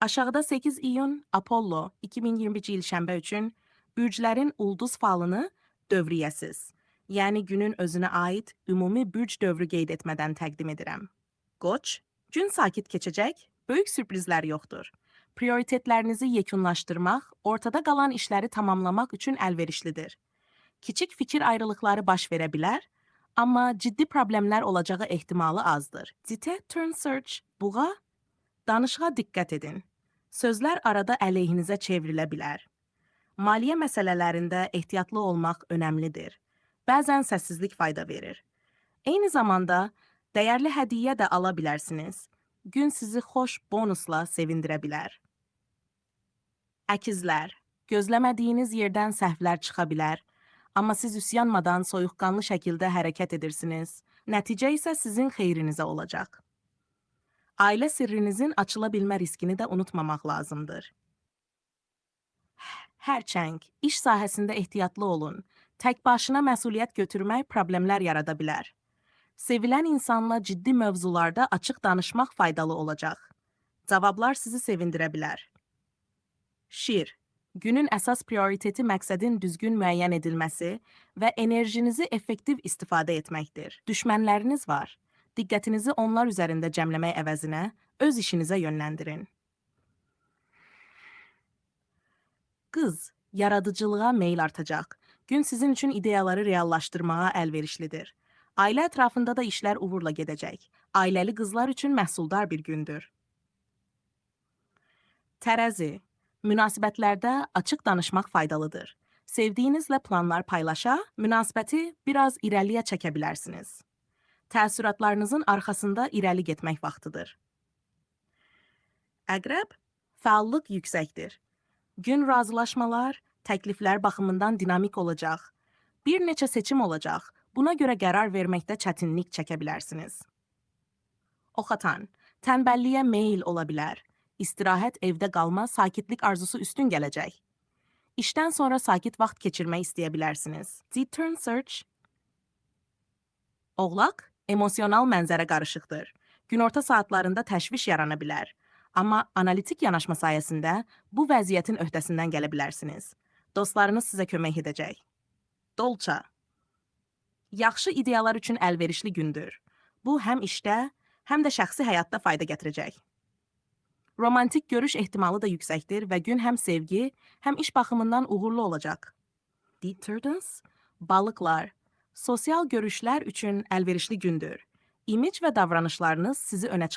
Aşağıda 8 iyun Apollo 2021 il şənbə üçün bürclərin ulduz falını dövriyyəsiz, yəni günün özünə aid ümumi bürc dövrü qeyd etmədən təqdim edirəm. Qoç, gün sakit keçəcək, böyük sürprizlər yoxdur. Prioritetlərinizi yekunlaşdırmaq, ortada qalan işləri tamamlamaq üçün əlverişlidir. Kiçik fikir ayrılıqları baş verə bilər, amma ciddi problemlər olacağı ehtimalı azdır. Cite turn search, buğa, danışığa diqqət edin. Sözlər arada əleyhinizə çevrilə bilər. Maliyyə məsələlərində ehtiyatlı olmaq önəmlidir. Bəzən səssizlik fayda verir. Eyni zamanda dəyərli hədiyyə də ala bilərsiniz. Gün sizi xoş bonusla sevindirə bilər. Əkizlər, gözləmədiyiniz yerdən səhvlər çıxa bilər, amma siz üsyanmadan soyuqqanlı şəkildə hərəkət edirsiniz. Nəticə isə sizin xeyrinizə olacaq. Ailə sirrinizin açıla bilmə riskini də unutmamaq lazımdır. Hərçəng, iş sahəsində ehtiyatlı olun. Tək başına məsuliyyət götürmək problemlər yarada bilər. Sevilən insanla ciddi mövzularda açıq danışmaq faydalı olacaq. Cavablar sizi sevindirə bilər. Şir, günün əsas prioriteti məqsədin düzgün müəyyən edilməsi və enerjinizi effektiv istifadə etməkdir. Düşmənləriniz var. Diqqətinizi onlar üzərində cəmləmək əvəzinə öz işinizə yönləndirin. Qız, yaradıcılığa meyl artacaq. Gün sizin üçün ideyaları reallaşdırmağa əlverişlidir. Ailə ətrafında da işlər uğurla gedəcək. Ailəli qızlar üçün məhsuldar bir gündür. Tərəzi, münasibətlərdə açıq danışmaq faydalıdır. Sevdiyinizlə planlar paylaşa, münasibəti biraz irəliyə çəkə bilərsiniz. Təəssüratlarınızın arxasında irəli getmək vaxtıdır. Əqrəb, fəallıq yüksəkdir. Gün razılaşmalar, təkliflər baxımından dinamik olacaq. Bir neçə seçim olacaq. Buna görə qərar verməkdə çətinlik çəkə bilərsiniz. Oxatan, tənbəlliyə meyl ola bilər. İstirahət, evdə qalma, sakitlik arzusu üstün gələcək. İşdən sonra sakit vaxt keçirmək istəyə bilərsiniz. Turn search. Oğlaq, emosional mənzərə qarışıqdır. Günorta saatlarında təşviş yarana bilər. Amma analitik yanaşma sayəsində bu vəziyyətin öhdəsindən gələ bilərsiniz. Dostlarınız sizə kömək edəcək. Dolça, yaxşı ideyalar üçün əlverişli gündür. Bu həm işdə, həm də şəxsi həyatda fayda gətirəcək. Romantik görüş ehtimalı da yüksəkdir və gün həm sevgi, həm iş baxımından uğurlu olacaq. Turtles, balıqlar, sosial görüşlər üçün əlverişli gündür. İmic və davranışlarınız sizi önə çıxaracaq.